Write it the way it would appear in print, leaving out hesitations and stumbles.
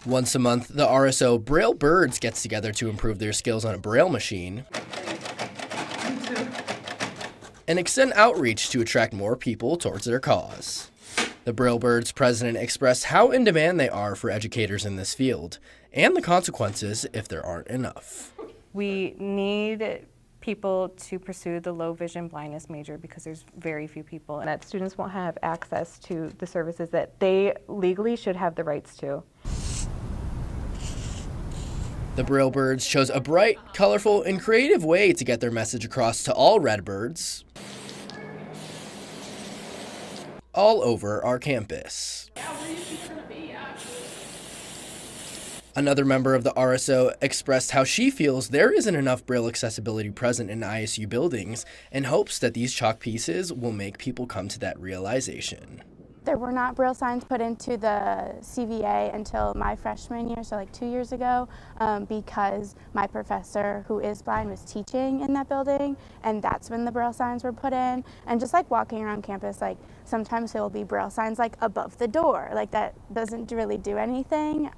Once a month, the RSO Braille Birds gets together to improve their skills on a Braille machine and extend outreach to attract more people towards their cause. The Braille Birds president expressed how in demand they are for educators in this field and the consequences if there aren't enough. We need people to pursue the low vision blindness major because there's very few people, and that students won't have access to the services that they legally should have the rights to. The Braille Birds chose a bright, colorful, and creative way to get their message across to all Redbirds all over our campus. Another member of the RSO expressed how she feels there isn't enough Braille accessibility present in ISU buildings and hopes that these chalk pieces will make people come to that realization. There were not Braille signs put into the CVA until my freshman year, so like 2 years ago, because my professor, who is blind, was teaching in that building, and that's when the Braille signs were put in. And just like walking around campus, like sometimes there will be Braille signs like above the door, like that doesn't really do anything.